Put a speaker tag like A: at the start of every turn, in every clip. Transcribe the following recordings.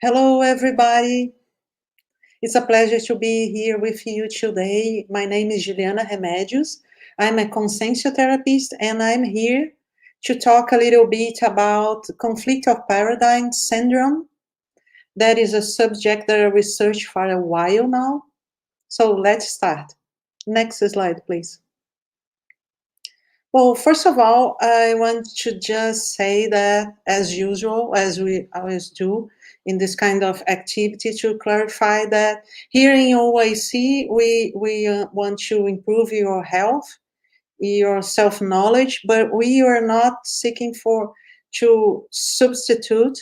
A: Hello, everybody. It's a pleasure to be here with you today. My name is Juliana Remedios. I'm a consensotherapist, and I'm here to talk a little bit about conflict of paradigm syndrome. That is a subject that I researched for a while now. So let's start. Next slide, please. Well, first of all, I want to just say that, as usual, as we always do in this kind of activity, to clarify that here in OIC, we want to improve your health, your self-knowledge, but we are not seeking to substitute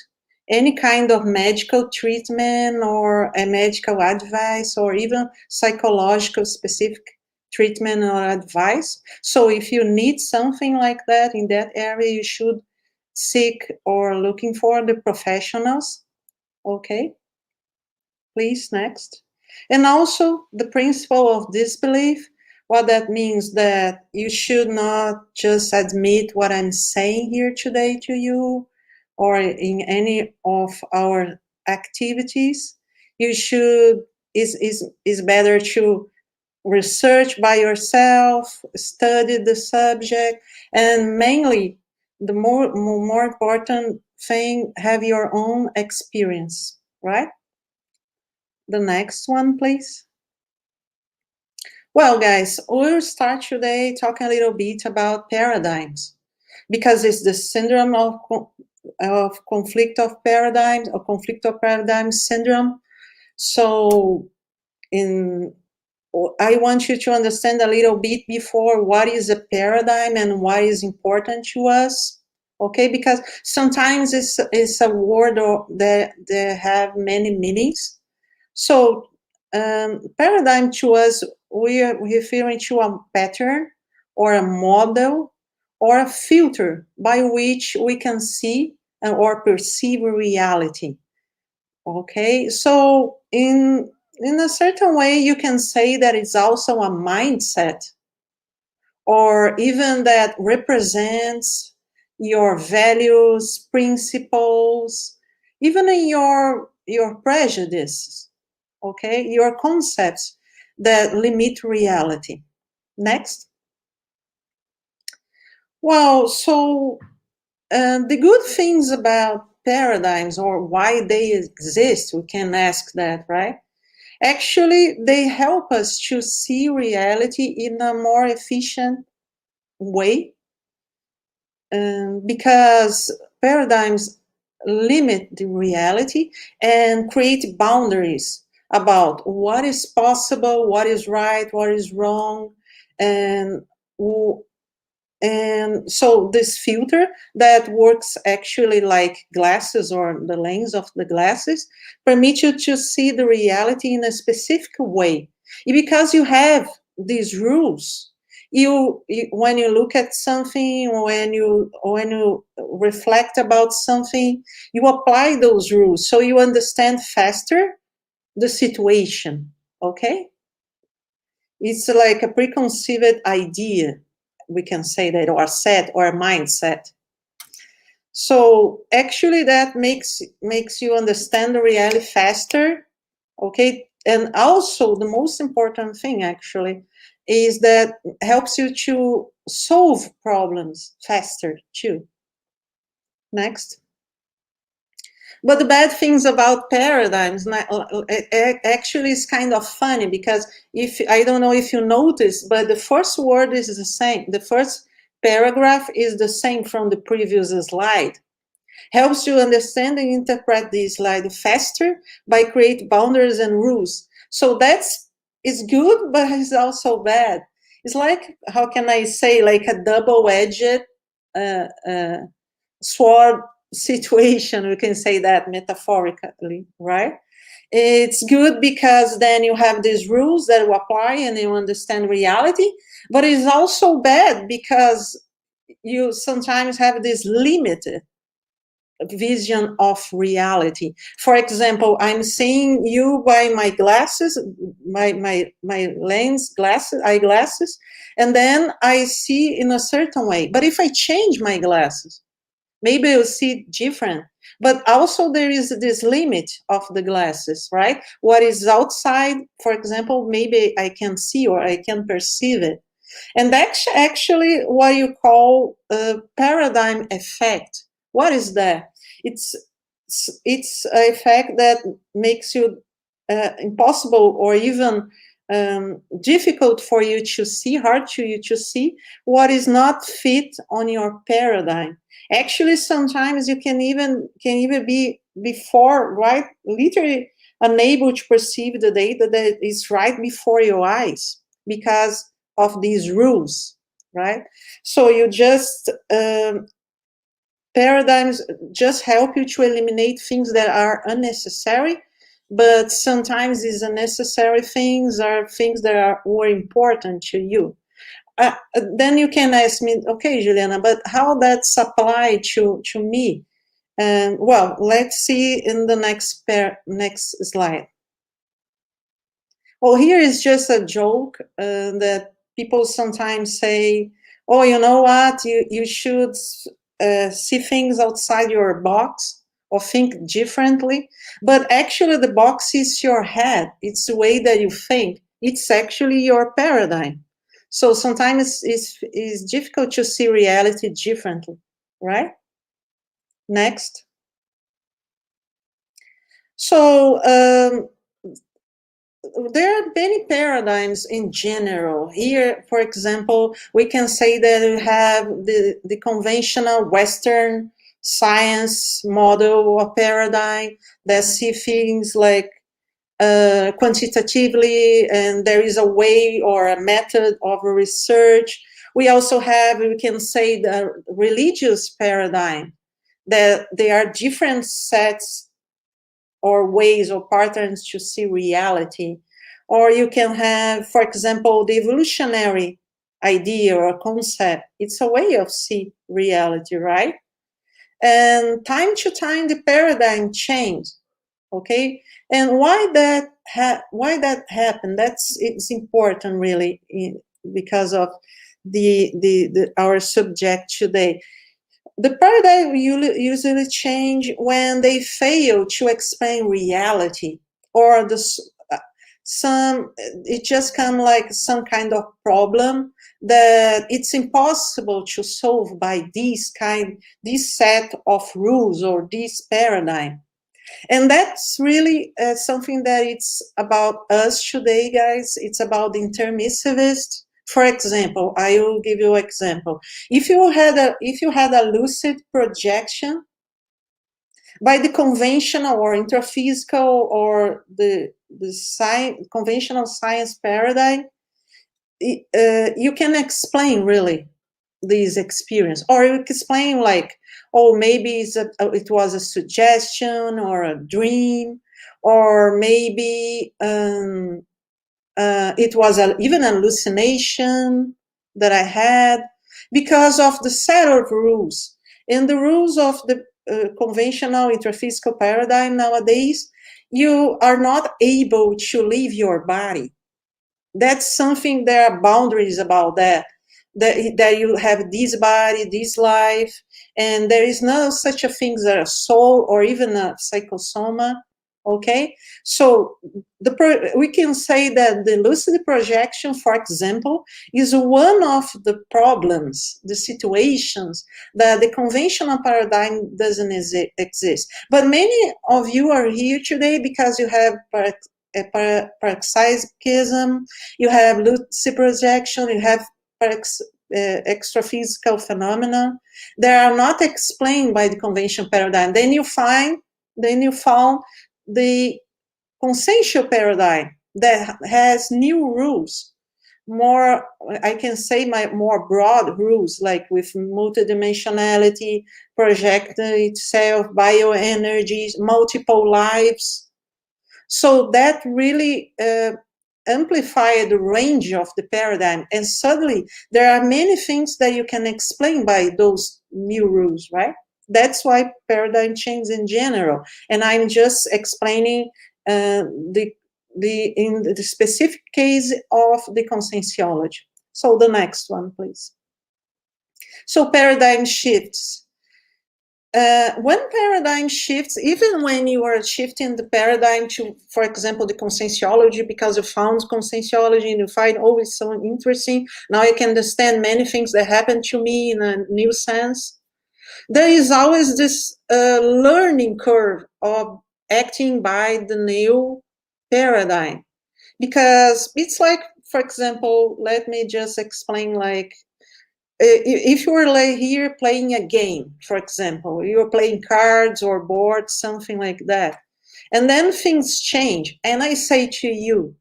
A: any kind of medical treatment or a medical advice or even psychological specific treatment or advice. So if you need something like that in that area, you should seek or looking for the professionals. Okay, please, next. And also the principle of disbelief. What that means that you should not just admit what I'm saying here today to you or in any of our activities. You should, is better to research by yourself, study the subject, and mainly the more important thing, have your own experience, right? The next one, please. Well, guys, we'll start today talking a little bit about paradigms because it's the syndrome of conflict of paradigms or conflict of paradigms syndrome. So I want you to understand a little bit before what is a paradigm and why is important to us. Okay, because sometimes it's a word that have many meanings. So paradigm to us, we are referring to a pattern or a model or a filter by which we can see or perceive reality. Okay, so in a certain way, you can say that it's also a mindset, or even that represents your values, principles, even in your prejudices, okay, your concepts that limit reality. Next. Well, so the good things about paradigms, or why they exist, we can ask that, right? Actually, they help us to see reality in a more efficient way, because paradigms limit the reality and create boundaries about what is possible, what is right, what is wrong, and so this filter that works actually like glasses or the lens of the glasses permit you to see the reality in a specific way. Because you have these rules, you when you look at something, when you reflect about something, you apply those rules so you understand faster the situation. Okay, it's like a preconceived idea, we can say that, or set or mindset. So actually that makes you understand the reality faster. Okay, and also the most important thing actually is that helps you to solve problems faster too. Next. But the bad things about paradigms actually is kind of funny, because if I don't know if you noticed, but the first word is the same. The first paragraph is the same from the previous slide. Helps you understand and interpret this slide faster by create boundaries and rules. So it's good, but it's also bad. It's like, how can I say, like a double-edged sword situation, we can say that metaphorically, right? It's good because then you have these rules that you apply and you understand reality, but it's also bad because you sometimes have this limited vision of reality. For example, I'm seeing you by my glasses, my lens glasses, eyeglasses, and then I see in a certain way. But if I change my glasses, maybe you see different, but also there is this limit of the glasses, right? What is outside, for example, maybe I can see or I can perceive it. And that's actually what you call a paradigm effect. What is that? It's it's an effect that makes you impossible or even difficult for you to see, hard to you to see what is not fit on your paradigm. Actually, sometimes you can even be before, right, literally unable to perceive the data that is right before your eyes because of these rules, right? So you just paradigms just help you to eliminate things that are unnecessary, but sometimes these unnecessary things are things that are more important to you. Then you can ask me, okay, Juliana, but how that's applied to me? And well, let's see in the next slide. Well, here is just a joke that people sometimes say, oh, you know what, you should see things outside your box or think differently. But actually, the box is your head, it's the way that you think, it's actually your paradigm. So sometimes it's difficult to see reality differently, right? Next. So, there are many paradigms in general. Here, for example, we can say that we have the conventional Western science model or paradigm that see things like quantitatively, and there is a way or a method of research. We also have, we can say, the religious paradigm, that there are different sets or ways or patterns to see reality. Or you can have, for example, the evolutionary idea or concept. It's a way of see reality, right? And time to time, the paradigm changed. Okay, and why that happened? It's important, really, because of the our subject today. The paradigm usually change when they fail to explain reality, or some it just come like some kind of problem that it's impossible to solve by this set of rules or this paradigm. And that's really something that it's about us today, guys. It's about the intermissivist. For example, I will give you an example. If you had a lucid projection by the conventional or intraphysical or the conventional science paradigm, you can explain really this experience, or you can explain like, oh, maybe it was a suggestion or a dream, or maybe it was even an hallucination that I had, because of the set of rules. And the rules of the conventional intraphysical paradigm nowadays, you are not able to leave your body. That's something, there are boundaries about that you have this body, this life, and there is no such a thing as a soul or even a psychosoma. Okay, so we can say that the lucid projection, for example, is one of the problems, the situations that the conventional paradigm doesn't exist. But many of you are here today because you have parapsychism, you have lucid projection, you have extra-physical phenomena that are not explained by the conventional paradigm. Then you found the consensual paradigm that has new rules, more, I can say, more broad rules, like with multidimensionality, project itself, bioenergies, multiple lives. So that really amplify the range of the paradigm, and suddenly there are many things that you can explain by those new rules, right? That's why paradigm change in general, and I'm just explaining in the specific case of the conscientiology. So the next one, please. So paradigm shifts. when paradigm shifts, even when you are shifting the paradigm to, for example, the conscientiology, because you found conscientiology and you find, oh, it's so interesting, now I can understand many things that happened to me in a new sense. There is always this learning curve of acting by the new paradigm, because it's like, for example, let me just explain, like, if you were like here playing a game, for example, you're playing cards or boards, something like that, and then things change, and I say to you,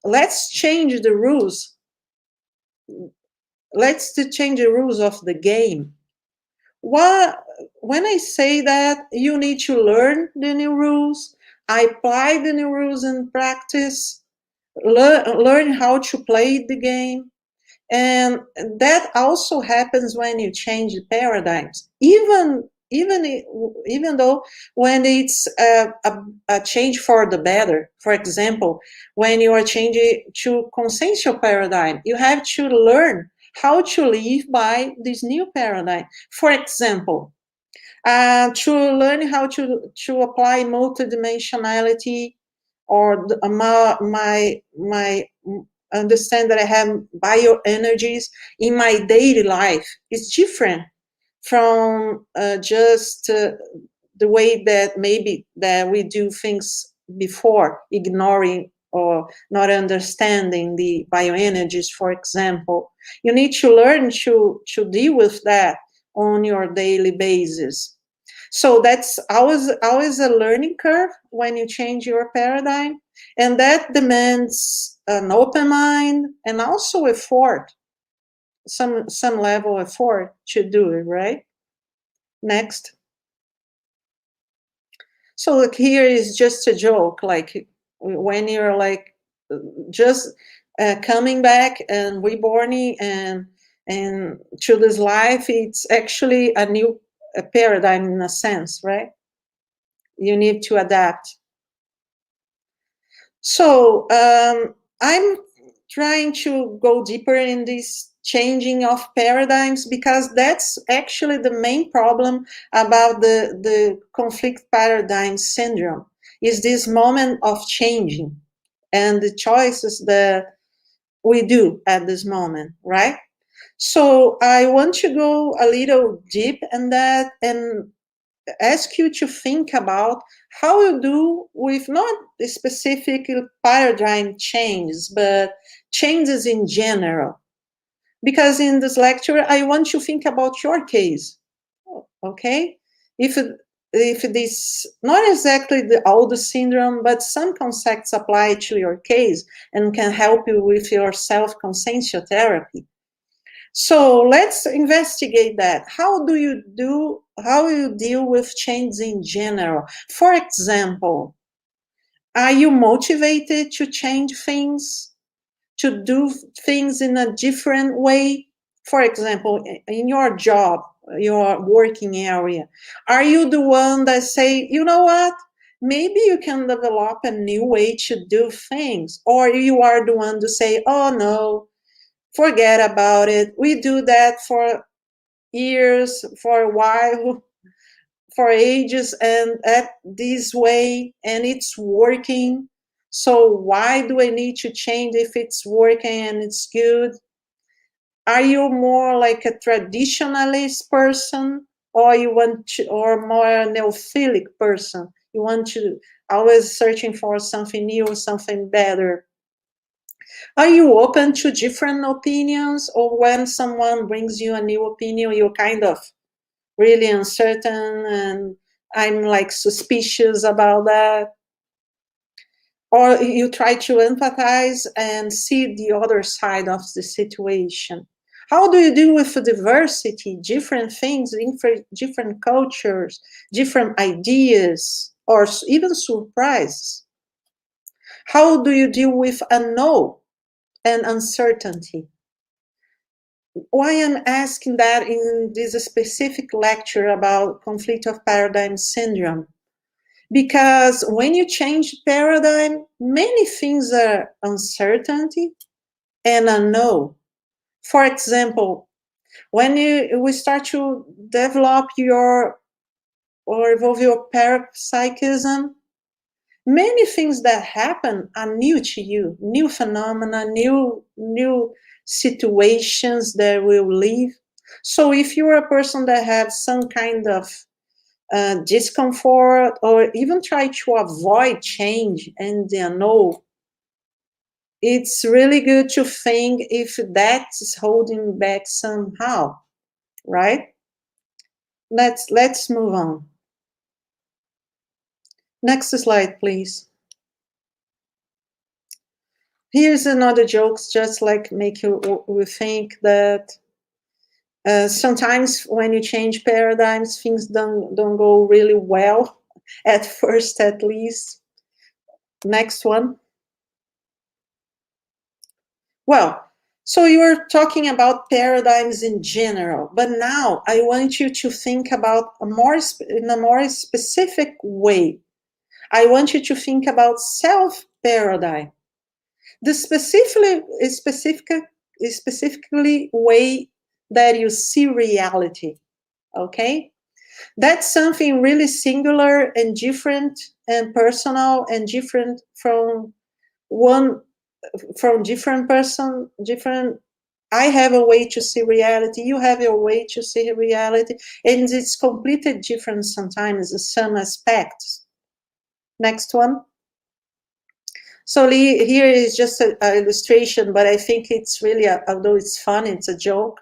A: let's change the rules, let's to change the rules of the game. What, when I say that, you need to learn the new rules, apply the new rules in practice, learn how to play the game. And that also happens when you change the paradigms, even though when it's a change for the better. For example, when you are changing to consensual paradigm, you have to learn how to live by this new paradigm. For example, to learn how to apply multidimensionality, or my understand that I have bioenergies in my daily life is different from just the way that maybe that we do things before, ignoring or not understanding the bioenergies, for example. You need to learn to deal with that on your daily basis. So that's always a learning curve when you change your paradigm, and that demands an open mind and also effort, some level of effort to do it, right? Next. So look, here is just a joke, like when you're like just coming back and reborning and to this life, it's actually a new paradigm in a sense, right? You need to adapt. So I'm trying to go deeper in this changing of paradigms, because that's actually the main problem about the conflict paradigm syndrome, is this moment of changing and the choices that we do at this moment, right? So I want to go a little deep in that and ask you to think about how you do with not specific paradigm changes, but changes in general. Because in this lecture, I want to think about your case, okay? If this, not exactly all the syndrome, but some concepts apply to your case and can help you with your self-consciential therapy. So let's investigate that. How you deal with change in general? For example, are you motivated to change things, to do things in a different way? For example, in your job, your working area, are you the one that say, you know what? Maybe you can develop a new way to do things, or you are the one to say, oh no, forget about it. We do that for years, for a while, for ages, and at this way, and it's working. So why do I need to change if it's working and it's good? Are you more like a traditionalist person, or you want to, or more a neophilic person? You want to always searching for something new, something better. Are you open to different opinions, or when someone brings you a new opinion, you're kind of really uncertain and I'm like suspicious about that? Or you try to empathize and see the other side of the situation? How do you deal with diversity, different things, different cultures, different ideas, or even surprises? How do you deal with a no and uncertainty? Why I'm asking that in this specific lecture about conflict of paradigm syndrome? Because when you change paradigm, many things are uncertainty and a no. For example, When we start to develop your or evolve your parapsychism, many things that happen are new to you, new phenomena, new situations that will leave. So if you're a person that has some kind of discomfort or even try to avoid change and no, it's really good to think if that's holding back somehow, right? Let's move on. Next slide, please. Here's another joke, just like make you think that sometimes when you change paradigms, things don't go really well at first, at least. Next one. Well, so you were talking about paradigms in general, but now I want you to think about in a more specific way. I want you to think about self-paradigm. The specifically way that you see reality, okay? That's something really singular and different and personal and different from different person, different. I have a way to see reality, you have your way to see reality, and it's completely different sometimes in some aspects. Next one. So here is just an illustration, but I think it's really, although it's fun, it's a joke.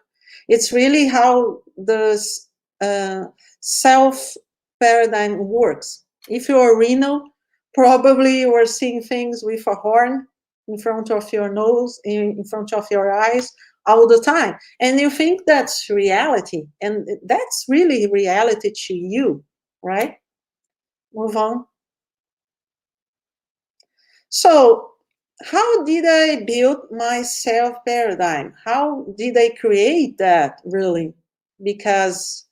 A: It's really how the self paradigm works. If you're a rhino, probably you are seeing things with a horn in front of your nose, in front of your eyes all the time. And you think that's reality. And that's really reality to you, right? Move on. So how did I build my self paradigm? How did I create that, really? Because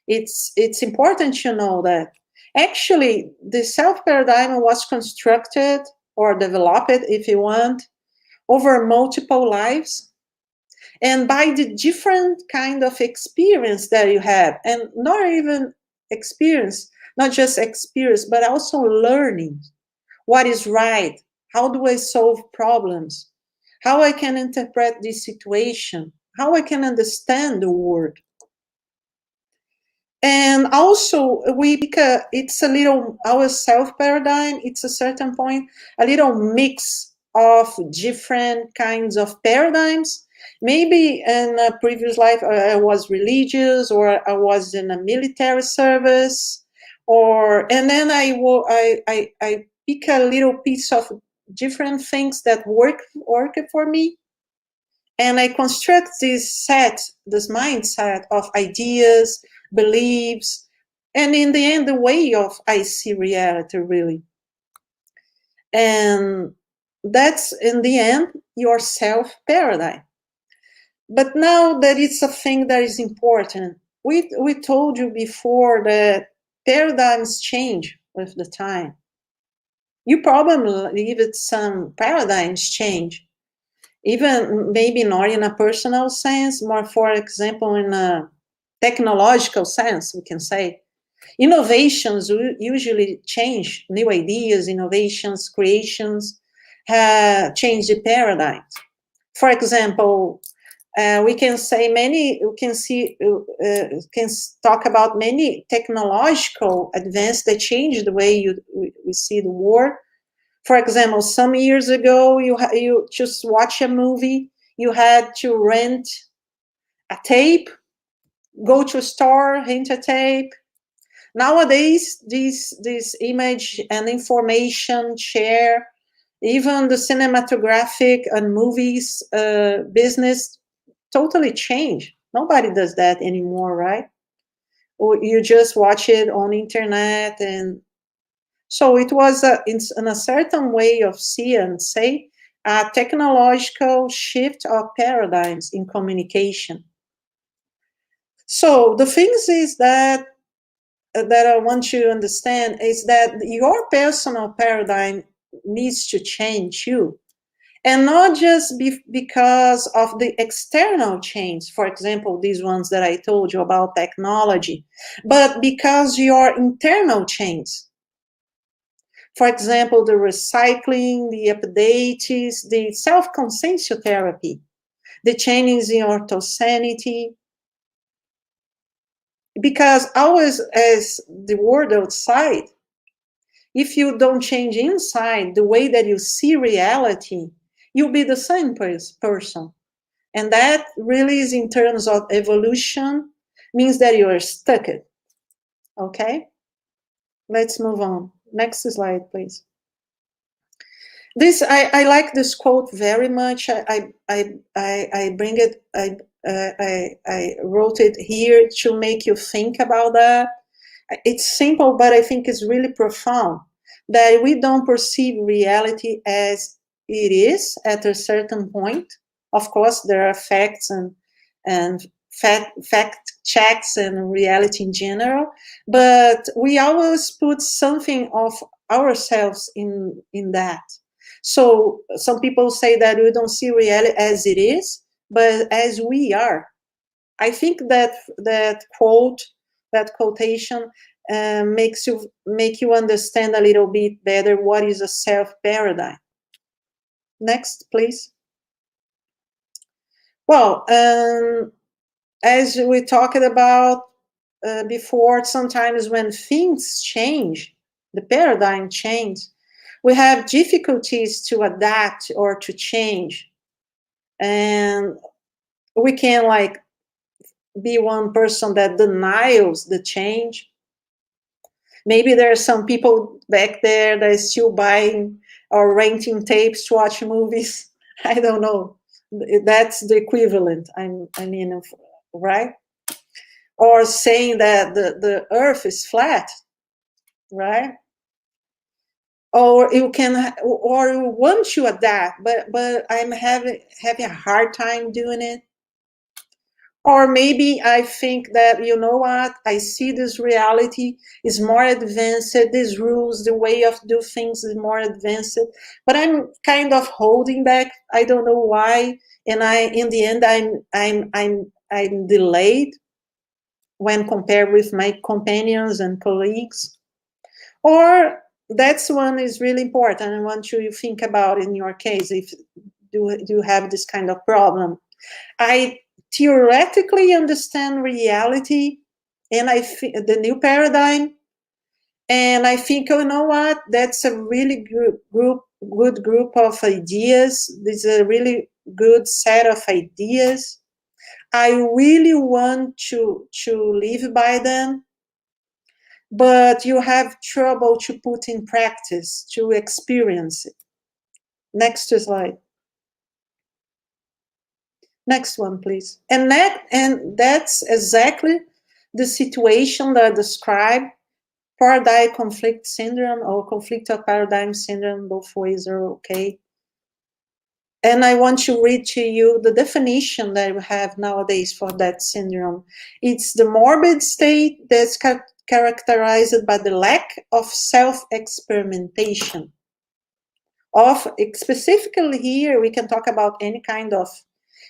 A: it's important to know that actually the self paradigm was constructed or developed, if you want, over multiple lives and by the different kind of experience that you have, and not even experience, not just experience, but also learning what is right, how do I solve problems, how I can interpret this situation, how I can understand the world. And also because it's a little, our self paradigm, it's a certain point, a little mix of different kinds of paradigms. Maybe in a previous life I was religious, or I was in a military service, and then I pick a little piece of different things that work for me, and I construct this mindset of ideas, beliefs, and in the end, the way of I see reality, really. And that's, in the end, your self paradigm. But now that it's a thing that is important, we told you before that paradigms change with the time. You probably believe that some paradigms change, even maybe not in a personal sense, more, for example, in a technological sense, we can say. Innovations usually change, new ideas, innovations, creations, change the paradigms. For example, we can talk about many technological advances that change the way we see the world. For example, some years ago, you just watch a movie, you had to rent a tape, go to a store, rent a tape. Nowadays, this image and information share, even the cinematographic and movies business totally change. Nobody does that anymore, right? Or you just watch it on internet. And so it was in a certain way of see and say a technological shift of paradigms in communication. So the things is that I want you to understand is that your personal paradigm needs to change too. And not just because of the external change, for example, these ones that I told you about technology, but because your internal change. For example, the recycling, the updates, the self-conscientiously, the changes in your sanity. Because always, as the world outside, if you don't change inside the way that you see reality, you'll be the same person. And that really is, in terms of evolution, means that you are stuck. Okay? Let's move on. Next slide, please. This I like this quote very much. I bring it. I wrote it here to make you think about that. It's simple, but I think it's really profound. That we don't perceive reality as it is at a certain point. Of course, there are facts and fact checks and reality in general, but we always put something of ourselves in that. So some people say that we don't see reality as it is, but as we are. I think that that quotation make you understand a little bit better what is a self paradigm. Next, please. Well, as we talked about before, sometimes when things change, the paradigm change, we have difficulties to adapt or to change. And we can like be one person that denies the change. Maybe there are some people back there that is still buying or renting tapes to watch movies. I don't know. That's the equivalent. I mean, right? Or saying that the earth is flat, right? Or you can, or you want to adapt, but I'm having a hard time doing it. Or maybe I think that, you know what, I see this reality is more advanced, these rules, the way of do things is more advanced, but I'm kind of holding back. I don't know why, and in the end, I'm delayed when compared with my companions and colleagues. Or that's one is really important. I want you to think about in your case if do you have this kind of problem. I theoretically understand reality, and the new paradigm, and I think, you know what, that's a really good group of ideas. This is a really good set of ideas. I really want to live by them, but you have trouble to put in practice, to experience it. Next slide. Next one, please. And that's exactly the situation that I described, paradigm conflict syndrome or conflict of paradigm syndrome, both ways are okay. And I want to read to you the definition that we have nowadays for that syndrome. It's the morbid state that's characterized by the lack of self-experimentation. Specifically here, we can talk about any kind of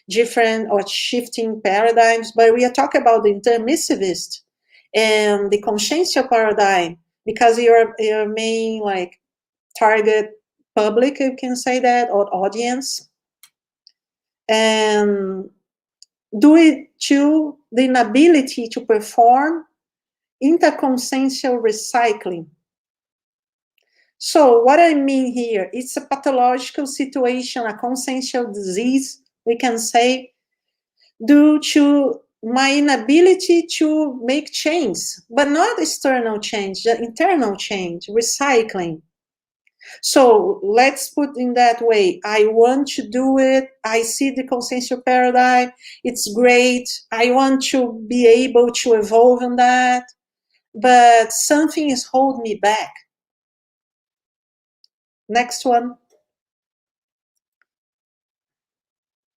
A: different or shifting paradigms, but we are talking about the intermissivist and the consciential paradigm, because your main like target public, you can say that, or audience, and due to the inability to perform interconsciential recycling. So what I mean here, it's a pathological situation, a consciential disease, we can say, due to my inability to make change, but not external change, the internal change, recycling. So let's put in that way. I want to do it. I see the consciential paradigm. It's great. I want to be able to evolve in that, but something is holding me back. Next one.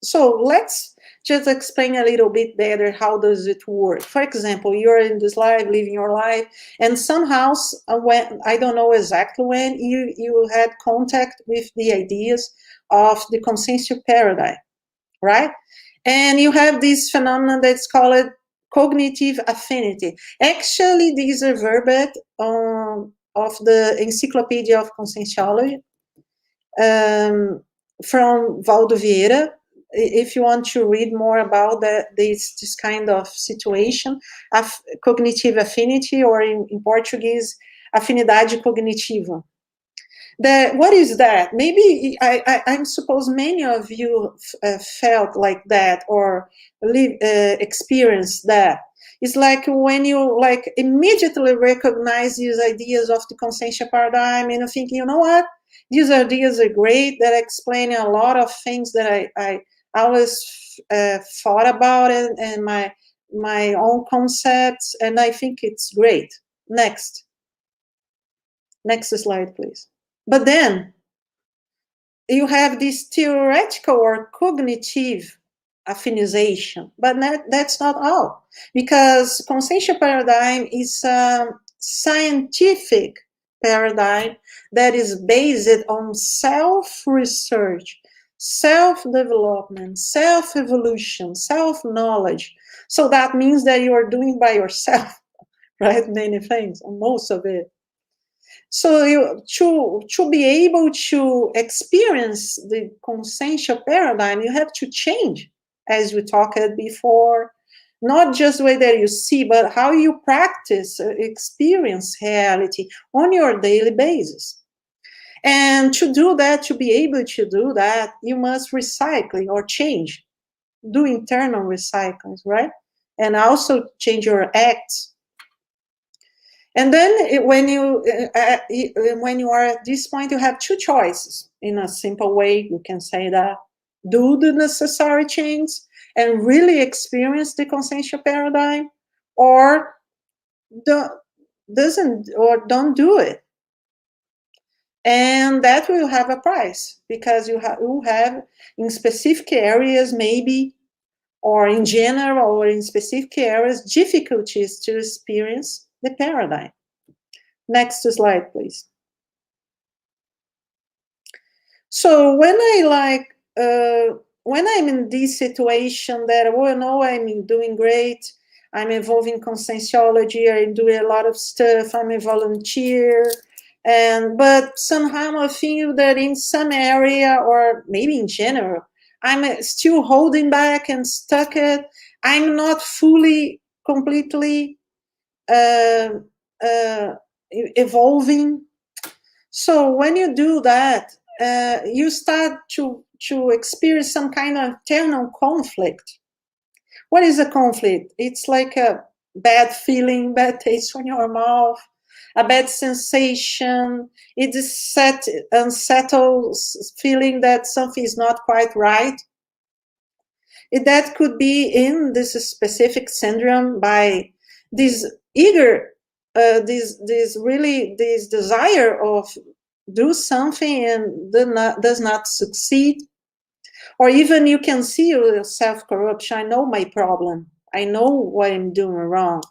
A: So let's just explain a little bit better how does it work. For example, you're in this life, living your life, and somehow, when I don't know exactly when, you had contact with the ideas of the consensual paradigm, right? And you have this phenomenon that's called cognitive affinity. Actually, these are verbatim of the Encyclopedia of Conscienciology, from Valdo Vieira. If you want to read more about this kind of situation, cognitive affinity, or in Portuguese, afinidade cognitiva. What is that? Maybe I suppose many of you felt like that, or experienced that. It's like when you like immediately recognize these ideas of the consensual paradigm, and you think, you know what, these ideas are great, that explain a lot of things that I always thought about it, and my own concepts, and I think it's great. Next slide, please. But then you have this theoretical or cognitive affinization, but that's not all, because consensual paradigm is a scientific paradigm that is based on self-research, self-development, self-evolution, self-knowledge. So that means that you are doing by yourself, right? Many things, most of it. So to be able to experience the consensual paradigm, you have to change, as we talked before, not just the way that you see, but how you practice, experience reality on your daily basis. And to do that, to be able to do that, you must recycle or change, do internal recycling, right? And also change your acts. And then when you are at this point, you have two choices. In a simple way, you can say that: do the necessary change and really experience the consensual paradigm, or don't do it. And that will have a price, because you have in specific areas, maybe, or in general, or in specific areas, difficulties to experience the paradigm. Next slide, please. So when when I'm in this situation that, oh no, I'm doing great, I'm evolving consensuology, I'm doing a lot of stuff, I'm a volunteer, but somehow I feel that in some area, or maybe in general, I'm still holding back and stuck it. I'm not fully, completely evolving. So when you do that, you start to experience some kind of internal conflict. What is a conflict? It's like a bad feeling, bad taste on your mouth, a bad sensation. It is unsettled feeling that something is not quite right. That could be in this specific syndrome by this this desire of do something and does not succeed. Or even you can see your self-corruption. I know my problem. I know what I'm doing wrong,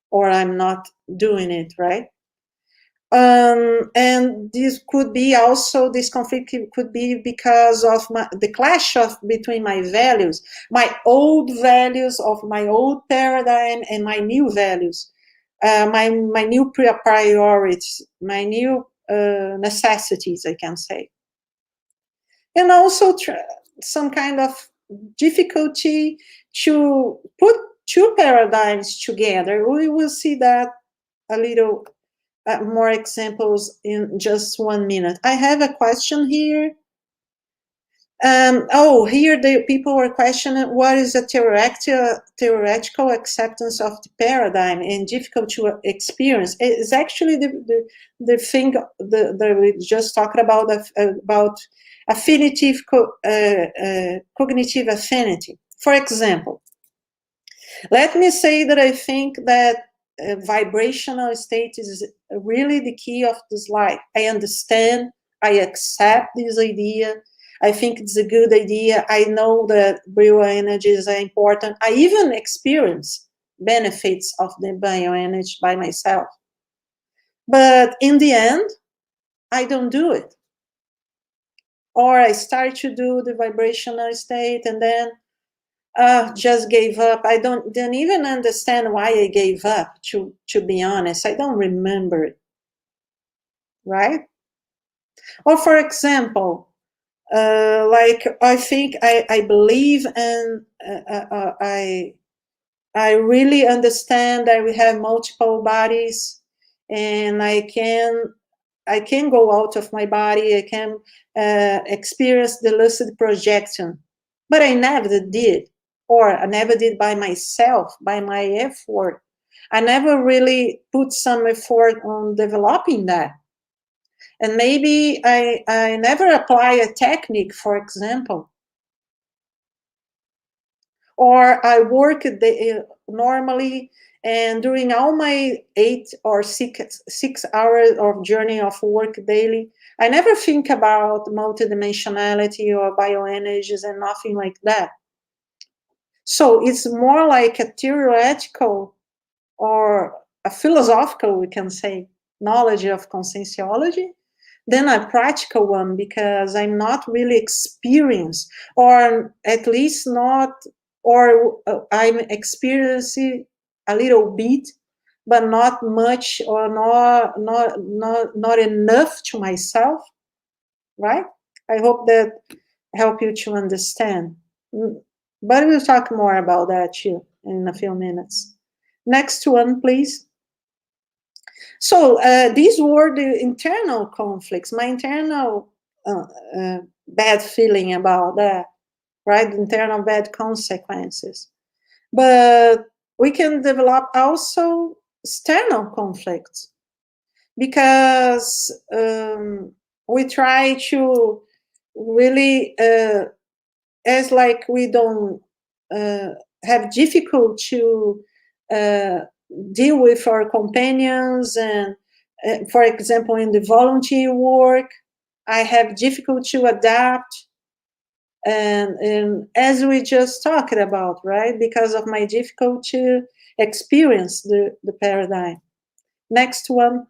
A: or I'm not doing it right. And this could be also, this conflict could be because of the clash between my values, my old values of my old paradigm, and my new values, my new priorities, my new necessities, I can say. And also some kind of difficulty to put two paradigms together. We will see that a little more examples in just 1 minute. I have a question here. Here the people were questioning what is a theoretical acceptance of the paradigm and difficult to experience. It's actually the thing that we just talked about affinitive cognitive affinity. For example, let me say that I think that vibrational state is really the key of this life. I understand, I accept this idea, I think it's a good idea. I know that bioenergies are important. I even experience benefits of the bioenergy by myself. But in the end, I don't do it. Or I start to do the vibrational state and then just gave up. I didn't even understand why I gave up, to be honest. I don't remember it, right? Or for example, like I think I believe and I really understand that we have multiple bodies, and I can go out of my body. I can experience the lucid projection, but I never did, or I never did by myself, by my effort. I never really put some effort on developing that. And maybe I never apply a technique, for example, or I work normally, and during all my 8 or 6 hours of journey of work daily, I never think about multidimensionality or bioenergies and nothing like that. So it's more like a theoretical or a philosophical, we can say, knowledge of conscienciology than a practical one, because I'm not really experienced, or at least not, or I'm experiencing a little bit, but not much, or not enough to myself, right? I hope that help you to understand. But we'll talk more about that too in a few minutes. Next one, please. So these were the internal conflicts, my internal bad feeling about that, right? Internal bad consequences. But we can develop also external conflicts, because we try to really, as like we don't have difficult to deal with our companions, and for example, in the volunteer work, I have difficulty to adapt, and as we just talked about, right, because of my difficulty to experience the paradigm. Next one.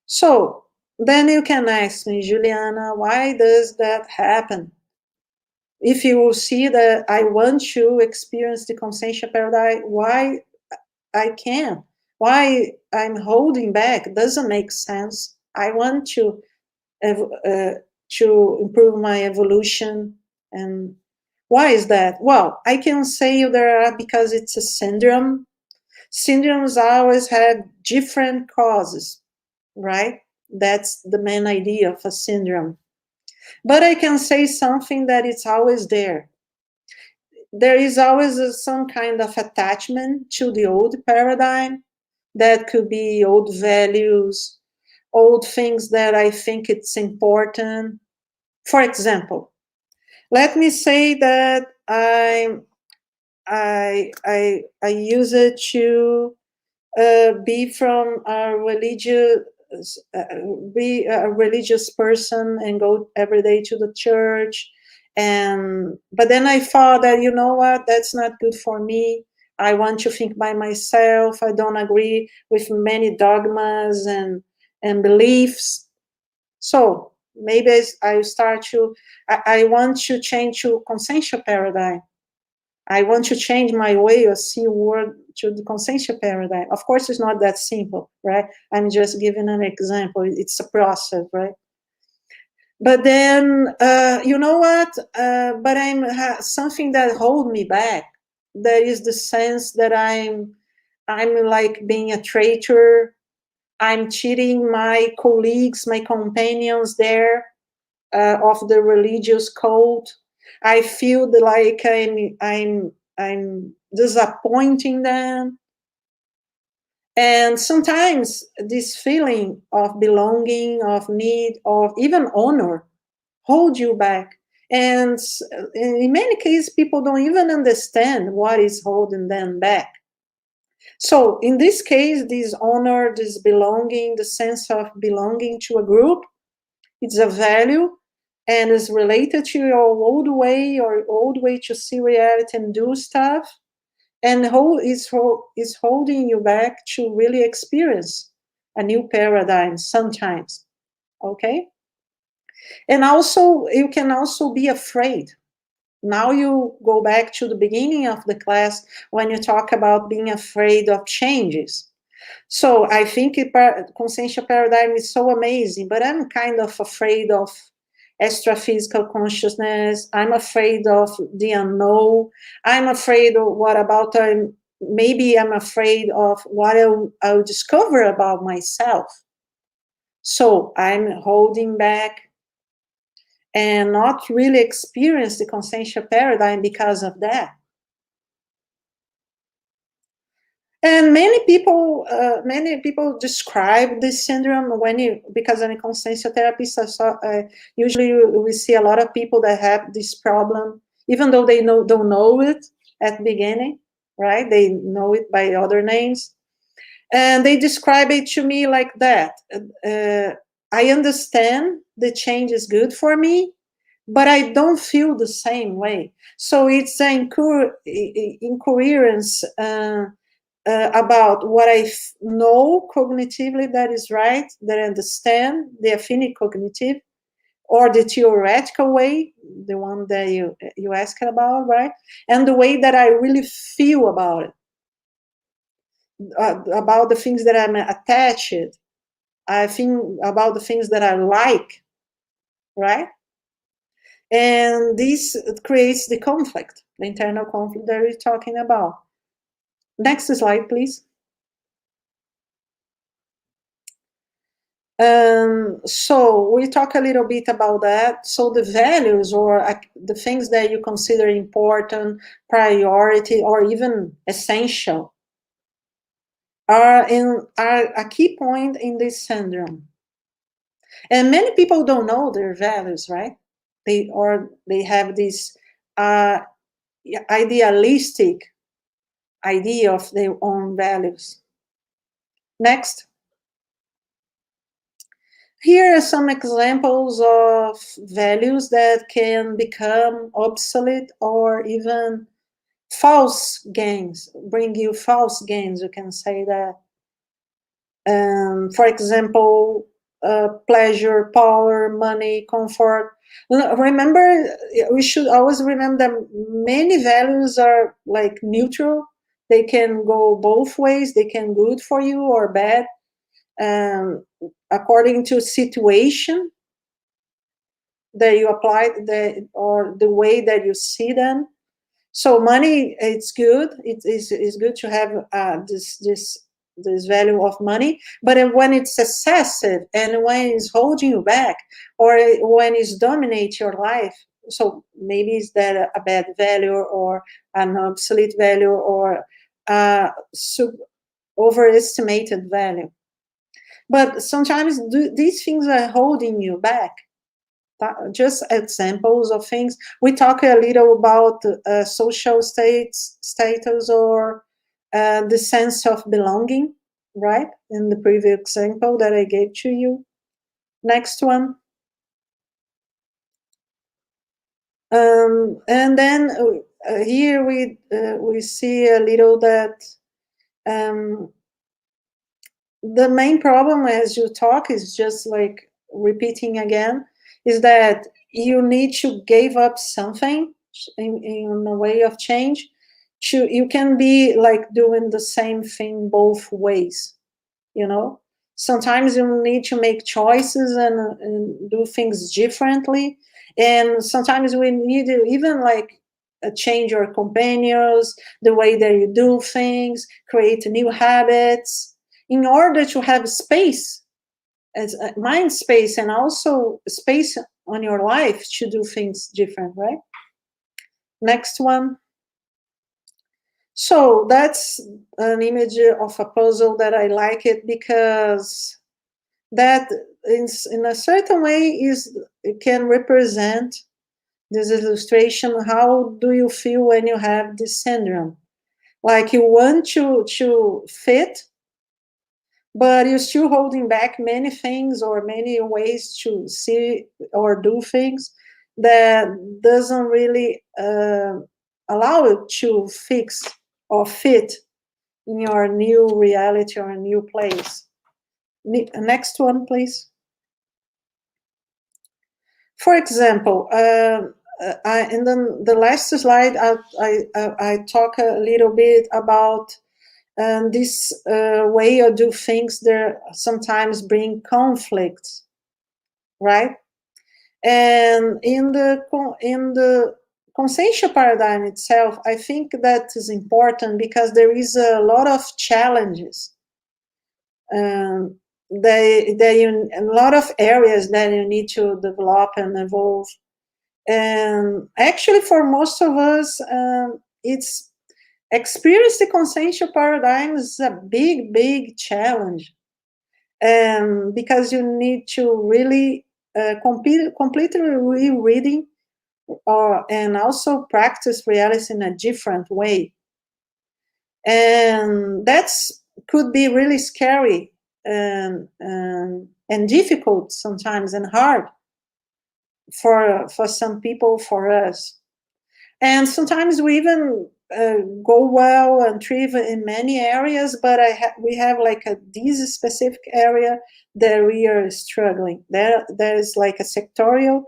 A: So then you can ask me, Juliana, why does that happen? If you will see that I want to experience the consciential paradigm, why I can't? Why I'm holding back? Doesn't make sense. I want to improve my evolution. And why is that? Well, I can say there are, because it's a syndrome. Syndromes always have different causes, right? That's the main idea of a syndrome. But I can say something that it's always there. There is always some kind of attachment to the old paradigm. That could be old values, old things that I think it's important. For example, let me say that I use it to be from a religious, be a religious person and go every day to the church. And but then I thought that, you know what, that's not good for me. I want to think by myself. I don't agree with many dogmas and beliefs. So maybe I start to, I want to change to consciential paradigm. I want to change my way of see world to the consciential paradigm. Of course, it's not that simple, right? I'm just giving an example. It's a process, right? But then, you know what? But I'm something that hold me back. There is the sense that I'm like being a traitor. I'm cheating my colleagues, my companions there of the religious cult. I feel like I'm disappointing them. And sometimes this feeling of belonging, of need, of even honor hold you back. And in many cases, people don't even understand what is holding them back. So in this case, this honor, this belonging, the sense of belonging to a group It's a value and is related to your old way to see reality and do stuff, and is holding you back to really experience a new paradigm sometimes. Okay. And also you can also be afraid. Now you go back to the beginning of the class when you talk about being afraid of changes. So I think consciential paradigm is so amazing, but I'm kind of afraid of extra-physical consciousness. I'm afraid of the unknown. I'm afraid of what about maybe I'm afraid of what I'll discover about myself. So I'm holding back and not really experience the consciential paradigm because of that. And many people describe this syndrome because I'm a consciential therapist. Usually we see a lot of people that have this problem, even though they don't know it at the beginning, right? They know it by other names, and they describe it to me like that. I understand the change is good for me, but I don't feel the same way. So it's an incoherence. About what I know cognitively that is right, that I understand, the affinity cognitive, or the theoretical way, the one that you asked about, right? And the way that I really feel about it, about the things that I'm attached. I think about the things that I like, right? And this creates the conflict, the internal conflict that we're talking about. Next slide, please. So we talk a little bit about that. So the values or the things that you consider important, priority, or even essential are a key point in this syndrome. And many people don't know their values, right? They have this idealistic idea of their own values. Next. Here are some examples of values that can become obsolete or even false gains, bring you false gains, you can say that. For example, pleasure, power, money, comfort. Remember, we should always remember that many values are like neutral. They can go both ways. They can good for you or bad. According to situation that you apply, or the way that you see them. So money, it's good. It is good to have this value of money, but when it's excessive and when it's holding you back, or when it's dominate your life, so maybe is that a bad value or an obsolete value or overestimated value. But sometimes these things are holding you back. Just examples of things. We talk a little about social status or the sense of belonging, right? In the previous example that I gave to you. Next one. And then here we see a little that the main problem as you talk is just like repeating again, is that you need to give up something in a way of change. You can be like doing the same thing both ways, you know. Sometimes you need to make choices and do things differently, and sometimes we need to even like change your companions, the way that you do things, create new habits in order to have space, as mind space, and also space on your life to do things different, right? Next one. So that's an image of a puzzle that I like it because that in a certain way it can represent this illustration. How do you feel when you have this syndrome? Like you want to fit, but you're still holding back many things or many ways to see or do things that doesn't really allow you to fix or fit in your new reality or new place. Next one, please. For example, in the last slide, I talk a little bit about this way of do things that sometimes bring conflicts, right? And in the consensual paradigm itself, I think that is important because there is a lot of challenges. A lot of areas that you need to develop and evolve. And actually, for most of us, it's experience the consensual paradigm is a big challenge, because you need to really completely rereading and also practice reality in a different way, and that's could be really scary and difficult sometimes and hard for some people, for us. And sometimes we even go well and thrive in many areas, but we have like this specific area that we are struggling. There's like a sectorial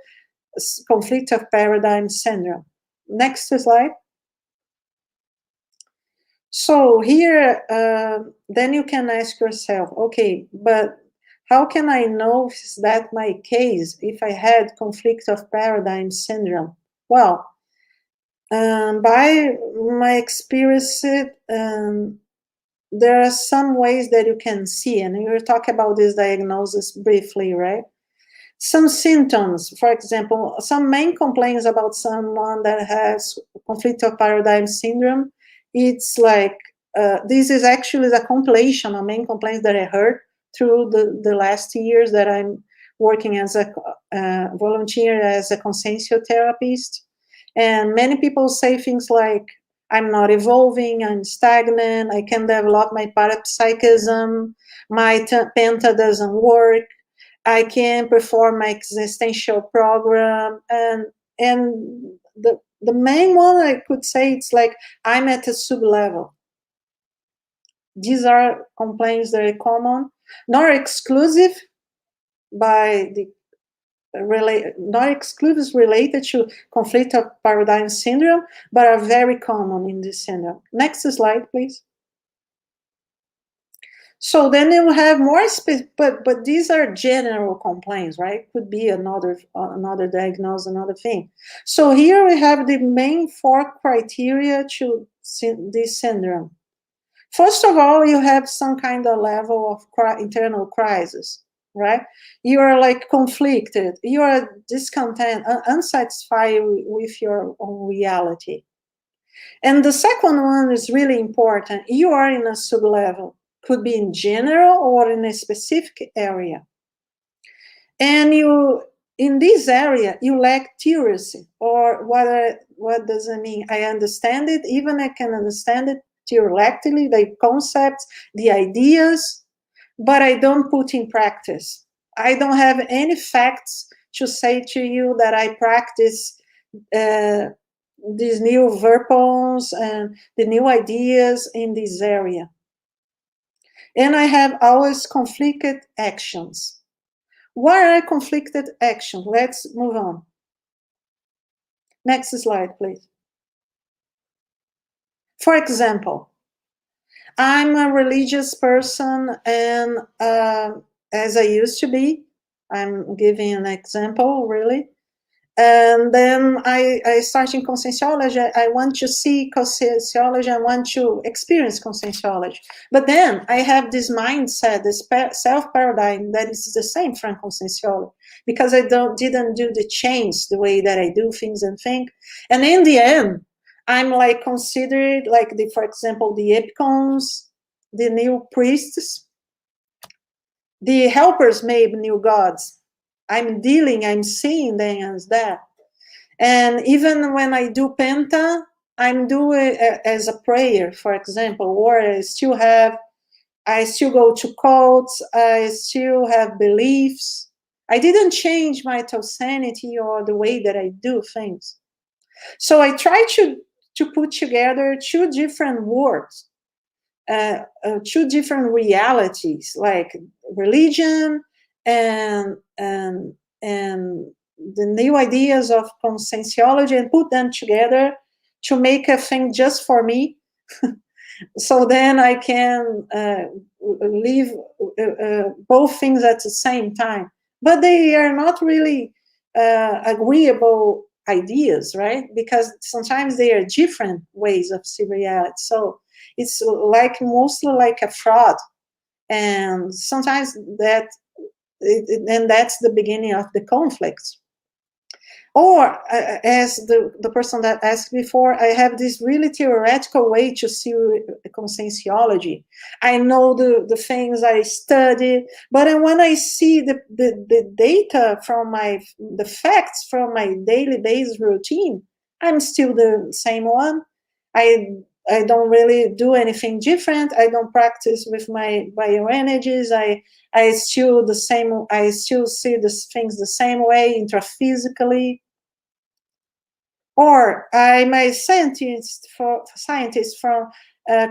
A: conflict of paradigm syndrome. Next slide. So here, then you can ask yourself, okay, but how can I know is that my case if I had conflict of paradigm syndrome? Well, by my experience, there are some ways that you can see, and we will talk about this diagnosis briefly, right? Some symptoms, for example, some main complaints about someone that has conflict of paradigm syndrome, it's like, this is actually the compilation of main complaints that I heard through the last years that I'm working as a volunteer, as a consensual therapist. And many people say things like, I'm not evolving, I'm stagnant, I can develop my parapsychism, my penta doesn't work, I can perform my existential program, and the main one I could say, it's like I'm at a sub level. These are complaints that are common, not exclusive by the not exclusive related to conflict of paradigm syndrome, but are very common in this syndrome. Next slide, please. So then you have more, but these are general complaints, right? Could be another diagnosis, another thing. So here we have the main 4 criteria to this syndrome. First of all, you have some kind of level of internal crisis, right? You are like conflicted, you are discontent, unsatisfied with your own reality. And the second one is really important. You are in a sub-level, could be in general or in a specific area. And you, in this area, you lack theory, or what does it mean? I understand it, even I can understand it theoretically, the concepts, the ideas, but I don't put in practice. I don't have any facts to say to you that I practice these new weapons and the new ideas in this area. And I have always conflicted actions. What are conflicted actions? Let's move on. Next slide, please. For example, I'm a religious person, and as I used to be, I'm giving an example, really. And then I start in conscienciology. I want to see conscienciology. I want to experience conscienciology. But then I have this mindset, this self-paradigm that is the same from conscienciology, because I didn't do the change the way that I do things and think. And in the end, I'm like considered like for example, the epicons, the new priests, the helpers made new gods. I'm seeing them as that. And even when I do penta, I'm doing as a prayer, for example, or I still have I still go to cults. I still have beliefs. I didn't change my sanity or the way that I do things. So I try to put together two different worlds, two different realities, like religion and the new ideas of conscientiology, and put them together to make a thing just for me. So then I can live both things at the same time. But they are not really agreeable ideas, right? Because sometimes they are different ways of seeing reality. So it's like mostly like a fraud, and sometimes and that's the beginning of the conflicts. Or, as the person that asked before, I have this really theoretical way to see conscientiology. I know the things I study, but when I see the data from the facts from my daily basis routine, I'm still the same one. I don't really do anything different. I don't practice with my bioenergies. I still the same. I still see the things the same way intraphysically. Or I'm a scientist from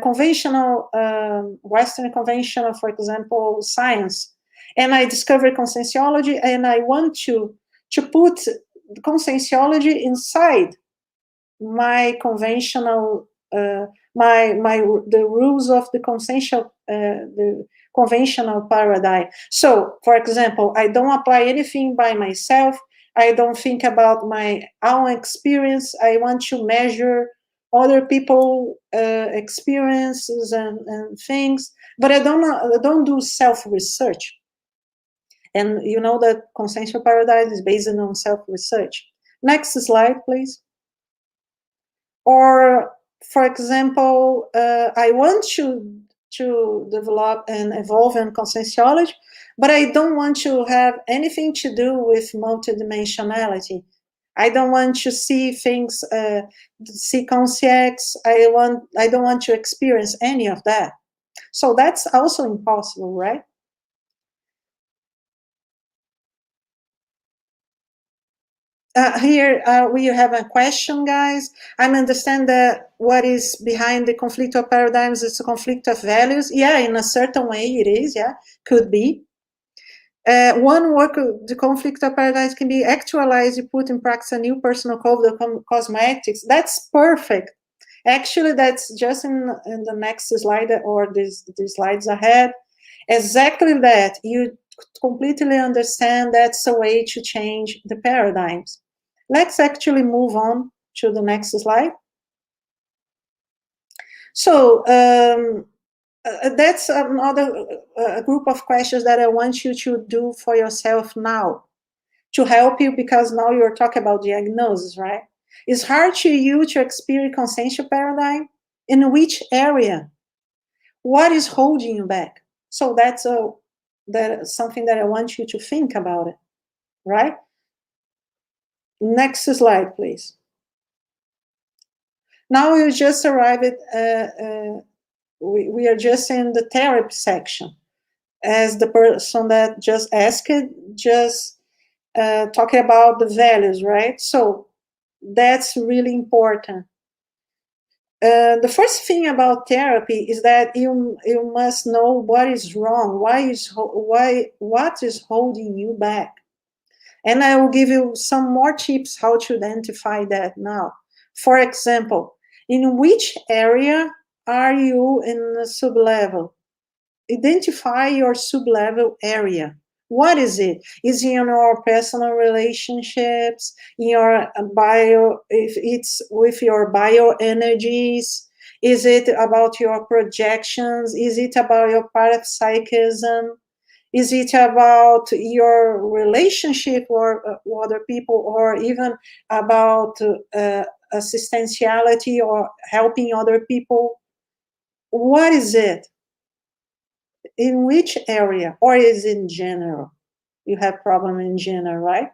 A: conventional Western conventional, for example, science, and I discover conscientiology, and I want to put conscientiology inside my conventional the rules of the conventional paradigm. So, for example, I don't apply anything by myself. I don't think about my own experience. I want to measure other people experiences and things, but I don't do self research. And you know that consensual paradigm is based on self research. Next slide, please. Or, for example, I want to develop and evolve in conscientiology, but I don't want to have anything to do with multidimensionality. I don't want to see things, see conscience. I don't want to experience any of that. So that's also impossible, right? Here we have a question, guys. I understand that what is behind the conflict of paradigms is a conflict of values. Yeah, in a certain way it is, yeah, could be. One work, the conflict of paradigms can be actualized, you put in practice a new personal code of cosmetics. That's perfect. Actually, that's just in the next slide or these slides ahead. Exactly that. You completely understand that's a way to change the paradigms. Let's actually move on to the next slide. So that's another group of questions that I want you to do for yourself now to help you, because now you're talking about diagnosis, right? It's hard to you to experience consensual paradigm. In which area? What is holding you back? So that's something that I want you to think about it, right? Next slide, please. Now you just arrived at, we are just in the therapy section. As the person that just asked, just talking about the values, right? So that's really important. The first thing about therapy is that you must know what is wrong, what is holding you back. And I will give you some more tips how to identify that now. For example, in which area are you in the sub-level? Identify your sub-level area. What is it? Is it in your personal relationships, in your if it's with your bioenergies? Is it about your projections? Is it about your parapsychism? Is it about your relationship or other people, or even about assistentiality or helping other people? What is it? In which area? Or is it in general? You have problem in general, right?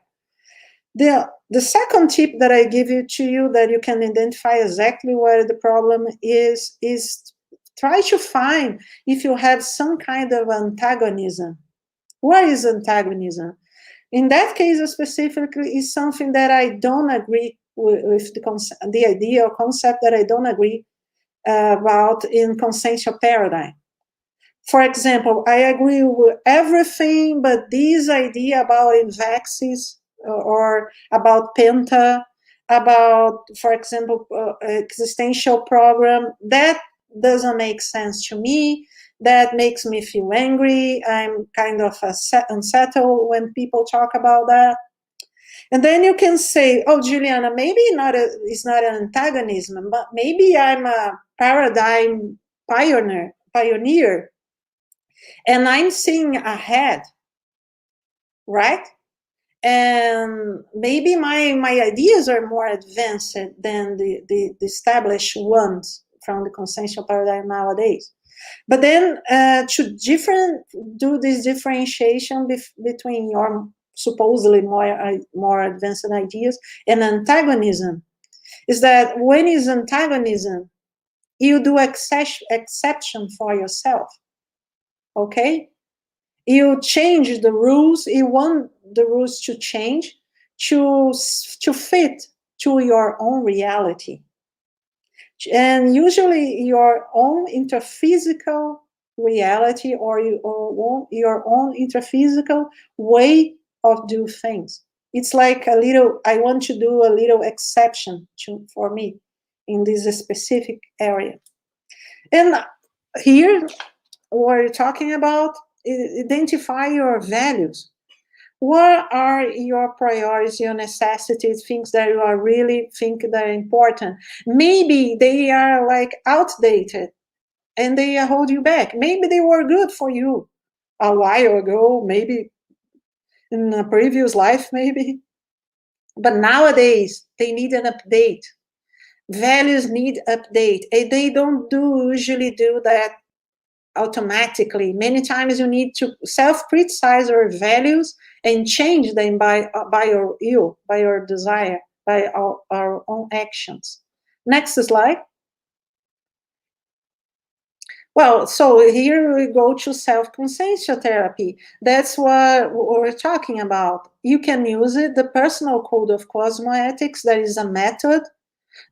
A: The second tip that I give you to you that you can identify exactly where the problem is try to find if you have some kind of antagonism. What is antagonism? In that case specifically, is something that I don't agree with the idea or concept that I don't agree about in consensual paradigm. For example, I agree with everything, but this idea about invexes or about penta, about, for example, existential program, that doesn't make sense to me. That makes me feel angry. I'm kind of unsettled when people talk about that. And then you can say, oh, Juliana, maybe it's not an antagonism, but maybe I'm a paradigm pioneer, and I'm seeing ahead, right? And maybe my ideas are more advanced than the established ones from the consensual paradigm nowadays. But then to do this differentiation between your supposedly more advanced ideas and antagonism is that when is antagonism, you do exception for yourself, okay? You change the rules, you want the rules to change to fit to your own reality. And usually your own interphysical reality or your own interphysical way of do things. It's like I want to do a little exception for me in this specific area. And here, what we're talking about, identify your values. What are your priorities, your necessities, things that you are really think that are important? Maybe they are like outdated and they hold you back. Maybe they were good for you a while ago, maybe in a previous life, maybe. But nowadays, they need an update. Values need update. And they don't usually do that automatically. Many times you need to self-criticize your values and change them by your desire, by our own actions. Next slide. Well, so here we go to self-consensual therapy. That's what we're talking about. You can use it, the personal code of cosmoethics. That is a method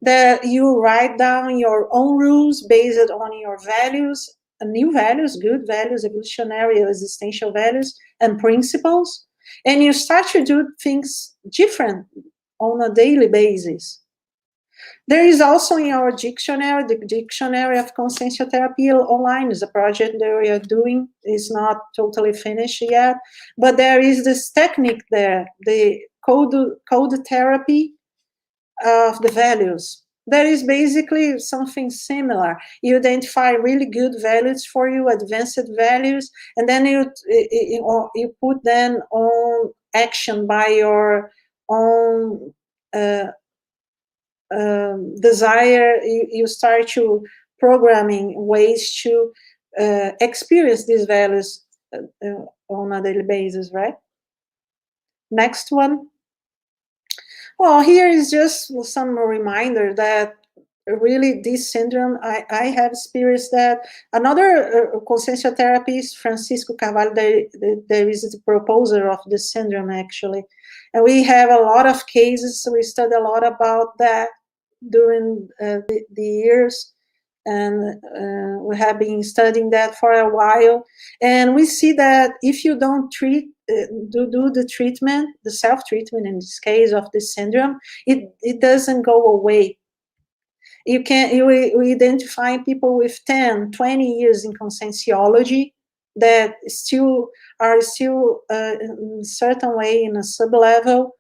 A: that you write down your own rules based on your values, new values, good values, evolutionary, existential values, and principles. And you start to do things different on a daily basis. There is also in our dictionary, the Dictionary of Consensual Therapy online is a project that we are doing. It's not totally finished yet, but there is this technique there, the code therapy of the values. That is basically something similar. You identify really good values for you, advanced values, and then you put them on action by your own desire. You start to programming ways to experience these values on a daily basis, right? Next one. Well, here is just some reminder that really this syndrome, I have experienced that. Another consensual therapist, Francisco Carvalho, there is the proposer of this syndrome actually. And we have a lot of cases, so we study a lot about that during the years. And we have been studying that for a while. And we see that if you don't do the treatment, the self-treatment in this case of this syndrome, it doesn't go away. We identify people with 10, 20 years in conscientiology that are still in a certain way in a sub-level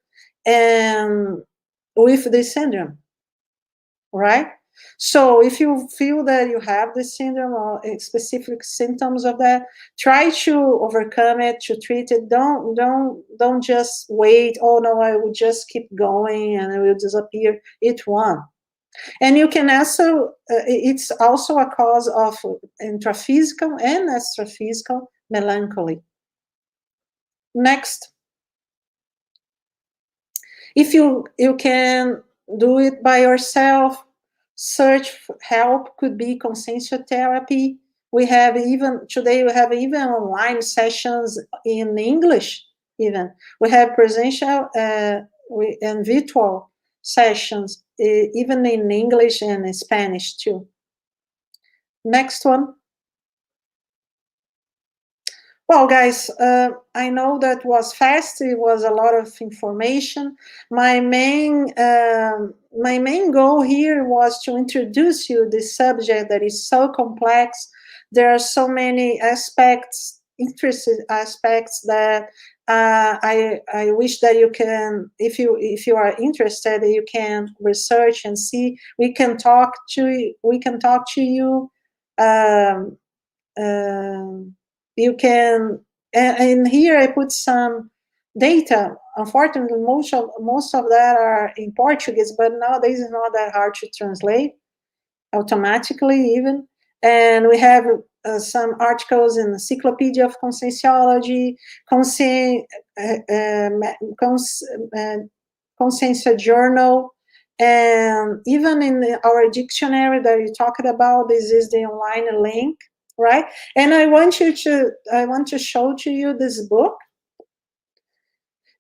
A: and with this syndrome, right? So if you feel that you have this syndrome or specific symptoms of that, try to overcome it, to treat it. Don't just wait, oh no, I will just keep going and it will disappear. It won't. And you can also, it's also a cause of intraphysical and extraphysical melancholy. Next. If you can do it by yourself, search for help could be consensio we have even today we have even online sessions in English. Even we have presential and virtual sessions even in English and in Spanish too. Next one. Well, guys, I know that was fast. It was a lot of information. My main goal here was to introduce you this subject that is so complex. There are so many aspects, interesting aspects that I wish that you can, if you are interested, you can research and see. We can talk to you. Um, you can, and here I put some data. Unfortunately, most of that are in Portuguese, but nowadays it's not that hard to translate automatically even. And we have some articles in Encyclopedia of Conscienciology, Conscientia Journal, and even in our dictionary that you talked about. This is the online link, right? And I want to show to you this book.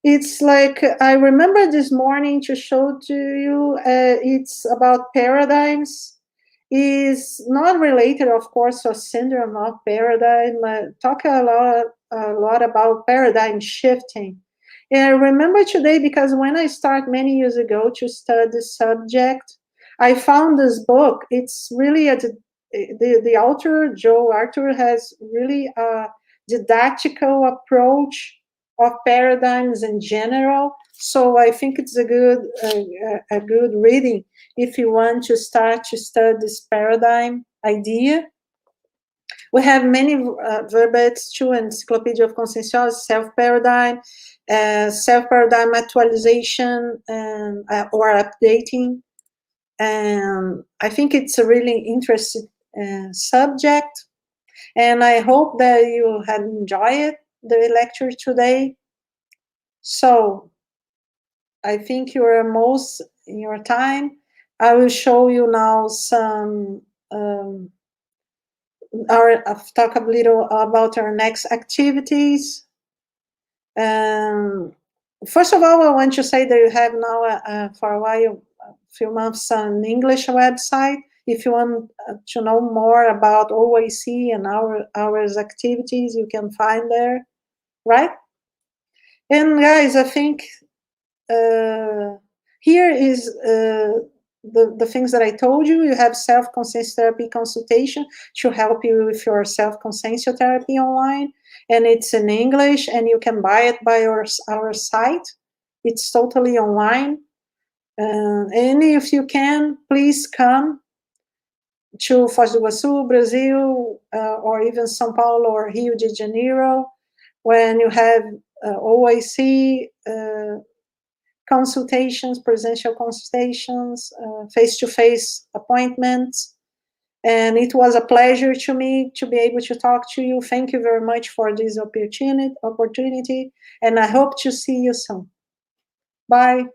A: It's like, I remember this morning to show to you, it's about paradigms. Is not related, of course, to syndrome of paradigm. Talk a lot about paradigm shifting. And I remember today because when I started many years ago to study this subject, I found this book. It's really the author, Joe Arthur, has really a didactical approach of paradigms in general. So I think it's a good reading if you want to start to study this paradigm idea. We have many verbatim too, Encyclopedia of Conscienciology, self-paradigm actualization or updating. And I think it's a really interesting subject. And I hope that you have enjoyed the lecture today. So I think you are most in your time. I will show you now some, I'll talk a little about our next activities. First of all, I want to say that you have now, for a while, a few months, an English website. If you want to know more about OAC and our activities, you can find there, right? And guys, I think here is the things that I told you. You have self-conscious therapy consultation to help you with your self-conscious therapy online, and it's in English, and you can buy it by our site. It's totally online. And if you can, please come to Foz do Iguaçu, Brazil, or even São Paulo or Rio de Janeiro, when you have OAC consultations, presential consultations, face-to-face appointments. And it was a pleasure to me to be able to talk to you. Thank you very much for this opportunity, and I hope to see you soon. Bye.